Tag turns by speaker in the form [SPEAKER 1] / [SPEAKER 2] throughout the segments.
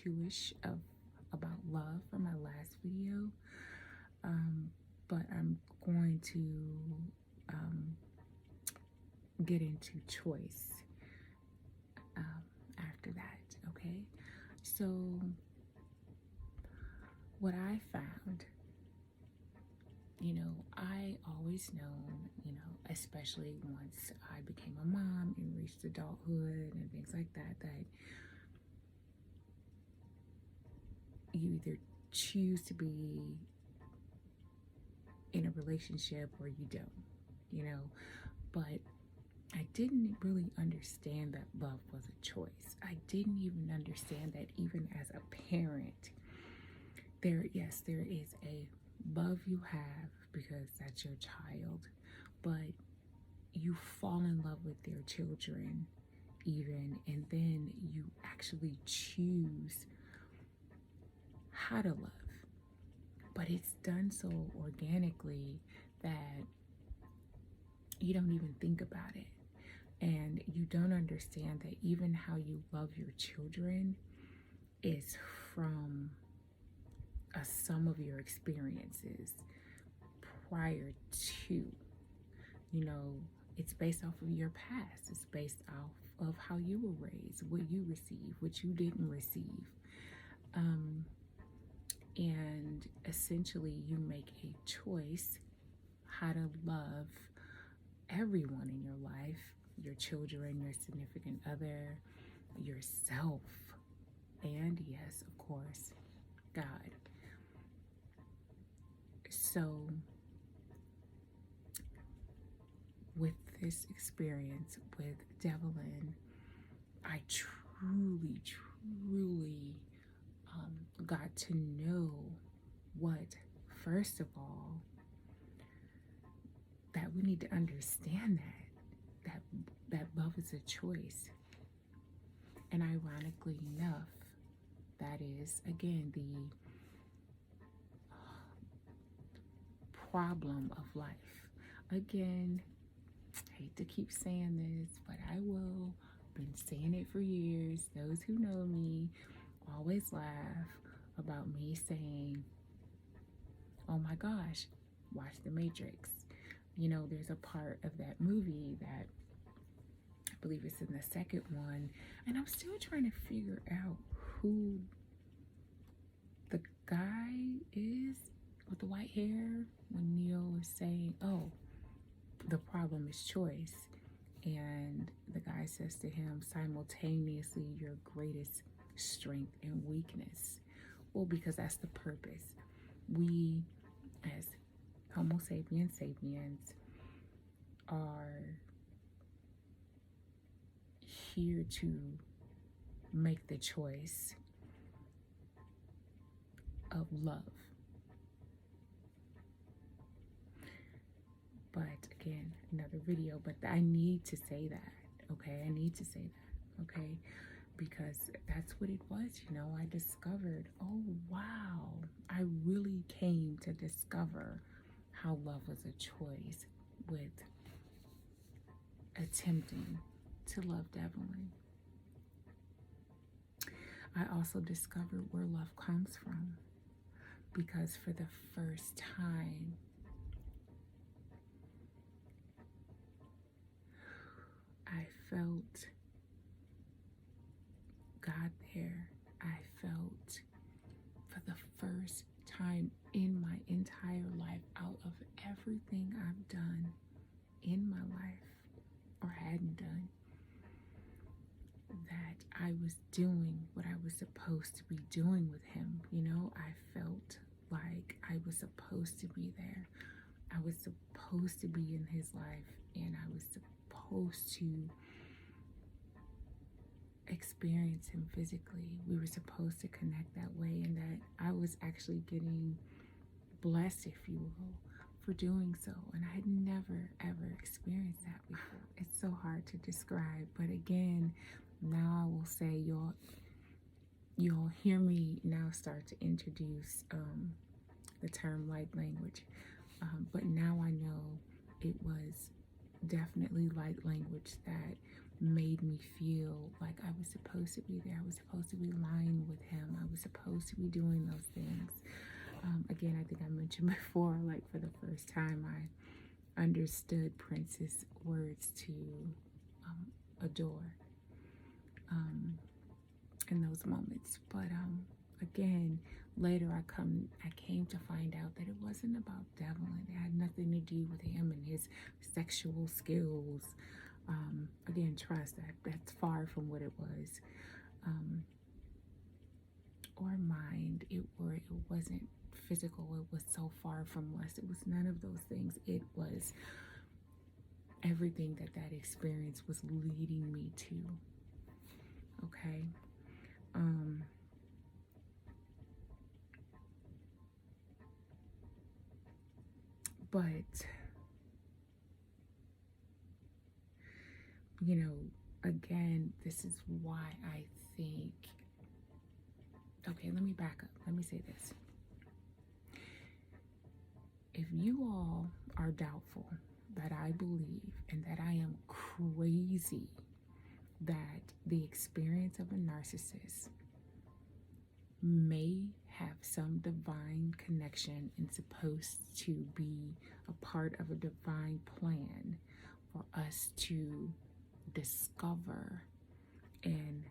[SPEAKER 1] 2-ish about love from my last video, but I'm going to get into choice after that, okay? So what I found, I always known, especially once I became a mom and reached adulthood and things like that, that you either choose to be in a relationship or you don't, but I didn't really understand that love was a choice. I didn't even understand that even as a parent, there is a love you have because that's your child, but you fall in love with their children even, and then you actually choose how to love. But it's done so organically that you don't even think about it. And you don't understand that even how you love your children is from a sum of your experiences prior to, it's based off of your past. It's based off of how you were raised, what you received, what you didn't receive. And essentially you make a choice how to love everyone in your life, your children, your significant other, yourself, and yes, of course, God. So with this experience with Devlin, I truly got to know what, first of all, that we need to understand that love is a choice. And ironically enough, that is, again, the problem of life. Again, I hate to keep saying this, but I will. Been saying it for years. Those who know me always laugh about me saying, oh my gosh, watch The Matrix. There's a part of that movie that I believe it's in the second one, and I'm still trying to figure out who the guy is with the white hair when Neo is saying, oh, the problem is choice. And the guy says to him, simultaneously your greatest strength and weakness. Well, because that's the purpose. We, as Homo sapiens are here to make the choice of love. But again, another video, but I need to say that, okay? I need to say that, okay? Because that's what it was, I discovered, oh wow, I really came to discover how love was a choice with attempting to love Devlin. I also discovered where love comes from, because for the first time, I felt God there. I felt for the first time in my entire life, out of everything I've done in my life or hadn't done, that I was doing what I was supposed to be doing with him. I felt like I was supposed to be there. I was supposed to be in his life, and I was supposed to experience him physically. We were supposed to connect that way, and that I was actually getting blessed, if you will, for doing so. And I had never ever experienced that before. It's so hard to describe, but again, now I will say you'll hear me now start to introduce the term light language, but now I know it was definitely light language that made me feel like I was supposed to be there. I was supposed to be lying with him. I was supposed to be doing those things. Again, I think I mentioned before, like for the first time, I understood Prince's words to adore in those moments. But again, later I came to find out that it wasn't about Devlin. It had nothing to do with him and his sexual skills. Again, trust that's far from what it was, or mind. It wasn't physical. It was so far from lust. It was none of those things. It was everything that experience was leading me to. Okay. But you know, again, this is why I think, okay, let me back up. Let me say this. If you all are doubtful that I believe and that I am crazy that the experience of a narcissist may have some divine connection and supposed to be a part of a divine plan for us to discover and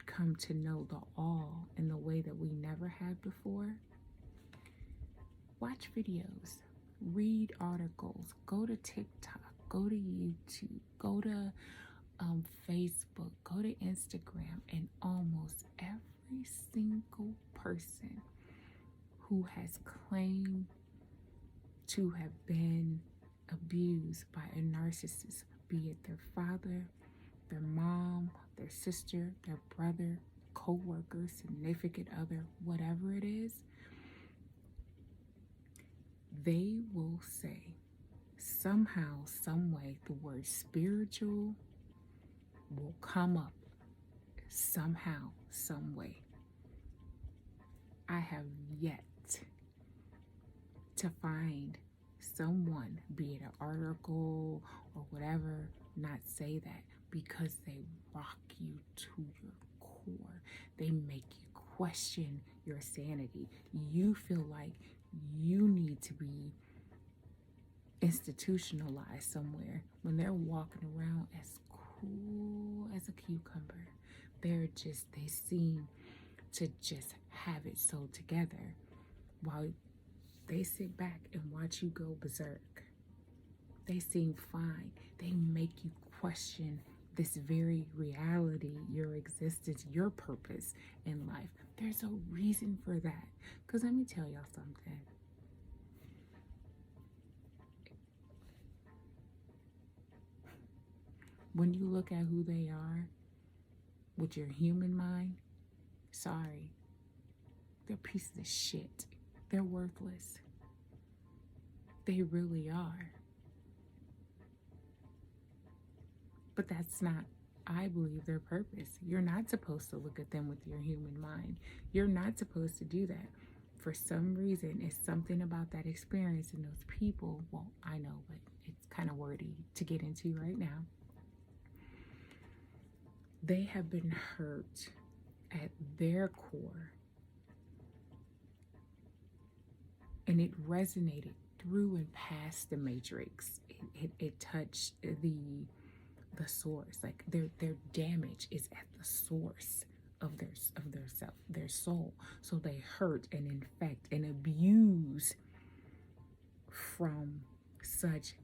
[SPEAKER 1] come to know the all in the way that we never had before, watch videos, read articles, go to TikTok, go to YouTube, go to Facebook, go to Instagram, and almost every single person who has claimed to have been abused by a narcissist, be it their father, their mom, their sister, their brother, co-worker, significant other, whatever it is, they will say somehow, some way, the word spiritual will come up somehow, some way. I have yet to find someone, be it an article or whatever, not say that, because they rock you to your core. They make you question your sanity. You feel like you need to be institutionalized somewhere when they're walking around as cool as a cucumber. They seem to just have it so together while they sit back and watch you go berserk. They seem fine. They make you question this very reality, your existence, your purpose in life. There's a reason for that. Because let me tell y'all something. When you look at who they are with your human mind, sorry, they're pieces of shit. They're worthless. They really are. But that's not, I believe, their purpose. You're not supposed to look at them with your human mind. You're not supposed to do that. For some reason, it's something about that experience and those people. Well, I know, but it's kind of wordy to get into right now. They have been hurt at their core. And it resonated through and past the matrix. It touched the source. Like their damage is at the source of their soul. So they hurt and infect and abuse from such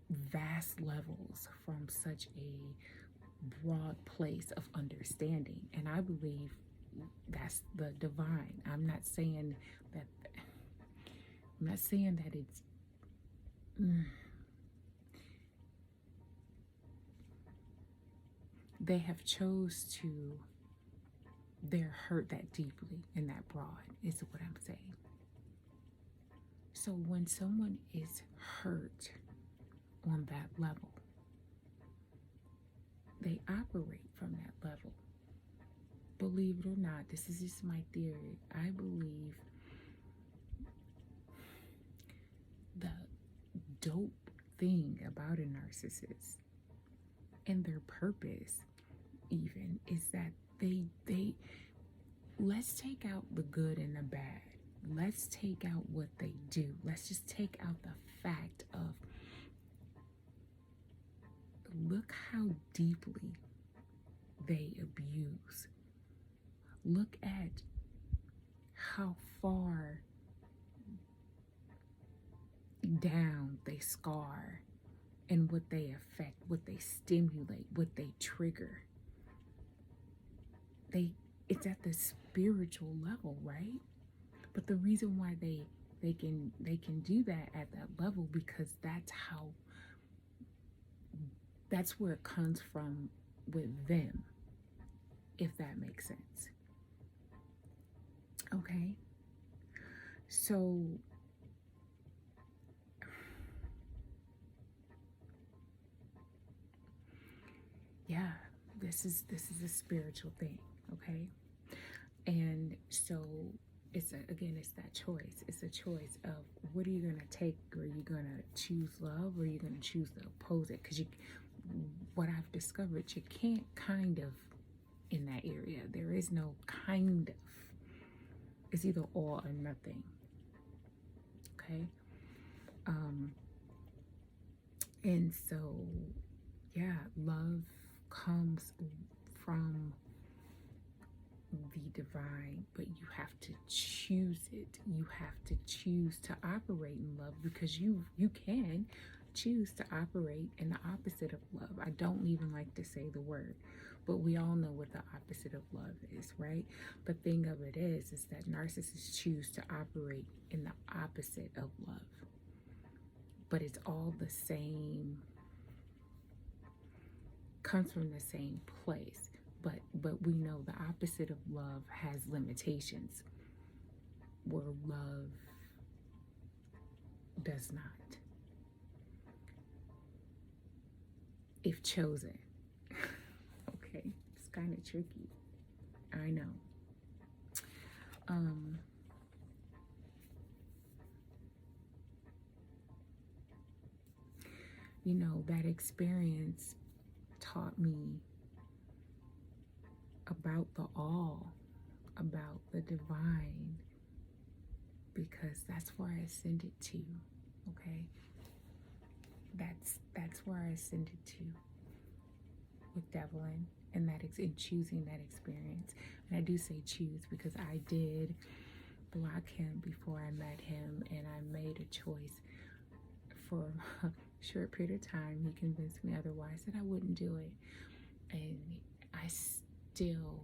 [SPEAKER 1] vast levels, from such a broad place of understanding. And I believe that's the divine. I'm not saying that it's they have chose to, they're hurt that deeply and that broad is what I'm saying. So when someone is hurt on that level, they operate from that level. Believe it or not, this is just my theory. I believe the dope thing about a narcissist And their purpose even is that they let's take out the good and the bad. Let's take out what they do. Let's just take out the fact of, look how deeply they abuse. Look at how far down they scar, and what they affect, what they stimulate, what they trigger. It's at the spiritual level, right? But the reason why they can do that at that level, because that's where it comes from with them, if that makes sense. Okay? So yeah, this is a spiritual thing, okay? And so it's that choice. It's a choice of, what are you gonna take? Are you gonna choose love, or are you gonna choose to oppose it? Because what I've discovered, you can't kind of in that area. There is no kind of. It's either all or nothing. Okay. And so yeah, love comes from the divine, but you have to choose it. You have to choose to operate in love, because you can choose to operate in the opposite of love. I don't even like to say the word, but we all know what the opposite of love is, right? The thing of it is that narcissists choose to operate in the opposite of love, but it's all the same, comes from the same place. But we know the opposite of love has limitations, where love does not, if chosen. Okay, it's kind of tricky, I know. You know, that experience taught me about the all, about the divine, because that's where I ascended to. Okay, that's where I ascended to with Devlin, and that is in choosing that experience. And I do say choose, because I did block him before I met him, and I made a choice for a short period of time. He convinced me otherwise, that I wouldn't do it, and I still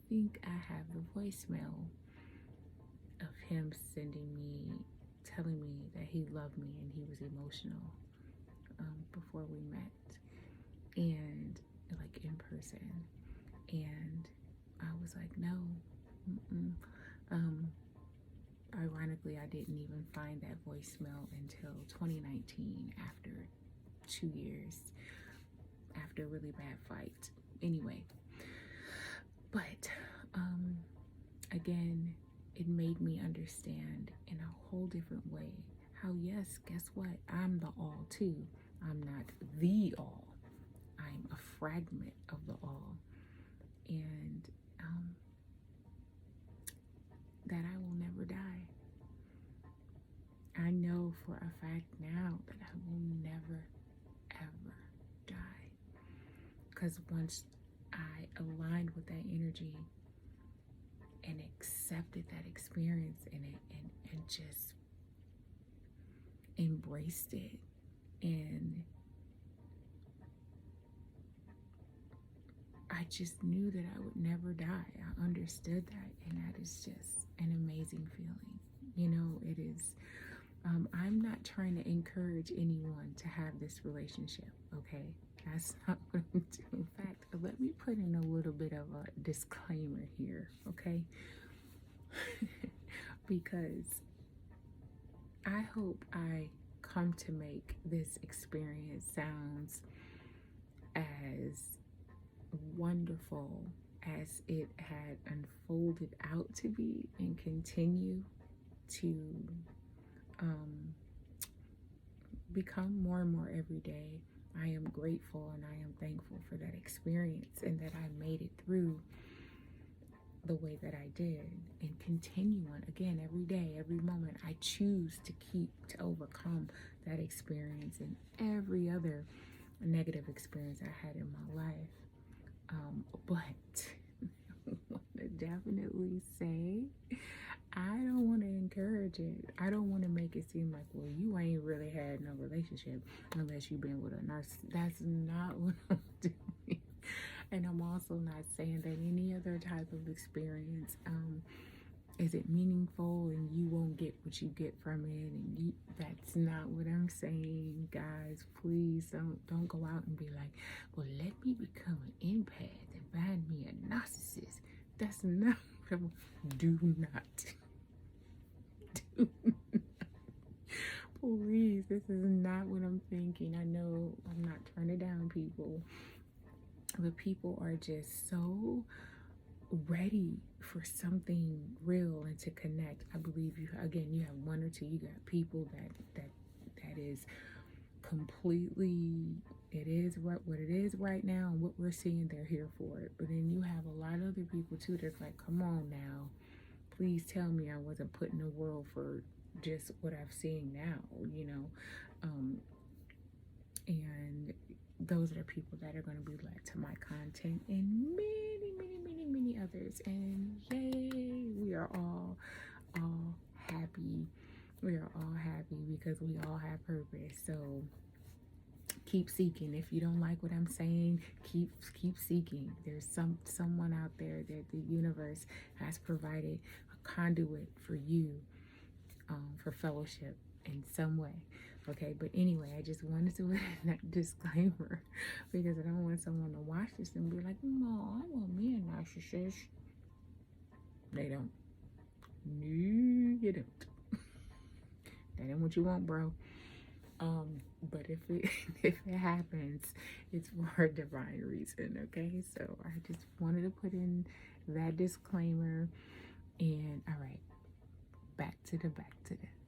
[SPEAKER 1] think I have the voicemail of him sending me, telling me that he loved me and he was emotional, before we met, and like in person. And I was like, no. Ironically, I didn't even find that voicemail until 2019, after 2 years, after a really bad fight. Anyway, but again, it made me understand in a whole different way how, yes, guess what? I'm the all too. I'm not the all. I'm a fragment of the all. And that I will never die. I know for a fact now that I will never, ever die. Because once I aligned with that energy and accepted that experience and just embraced it, and I just knew that I would never die. I understood that, and that is just an amazing feeling. You know, it is. I'm not trying to encourage anyone to have this relationship, okay? That's not what I'm doing. In fact, let me put in a little bit of a disclaimer here, okay? Because I hope I come to make this experience sounds as wonderful as it had unfolded out to be, and continue to become more and more every day. I am grateful and I am thankful for that experience and that I made it through the way that I did, and continue on again every day, every moment. I choose to overcome that experience and every other negative experience I had in my life. But I want to definitely say, I don't want to encourage it. I don't want to make it seem like, well, you ain't really had no relationship unless you've been with a narcissist. That's not what I'm doing. And I'm also not saying that any other type of experience isn't meaningful and you won't get what you get from it. And that's not what I'm saying, guys. Please don't go out and be like, well, let me become an empath and find me a narcissist. That's not what I'm. Do not. Do not. Please, this is not what I'm thinking. I know I'm not turning down people, but people are just so ready for something real and to connect. I believe you have one or two. You got people that is completely, it is what it is right now, and what we're seeing, they're here for it. But then you have a lot of other people too that's like, come on now, please tell me I wasn't put in the world for just what I've seen now, and those are the people that are going to be led to my content, and many others. And yay, we are all happy. We are all happy because we all have purpose. So keep seeking. If you don't like what I'm saying, keep seeking. There's someone out there that the universe has provided a conduit for you, for fellowship in some way. Okay, but anyway, I just wanted to add that disclaimer because I don't want someone to watch this and be like, no, I want me a narcissist. They don't. No, you don't. That ain't what you want, bro. But if it happens, it's for a divine reason, okay? So I just wanted to put in that disclaimer. And all right, back to this.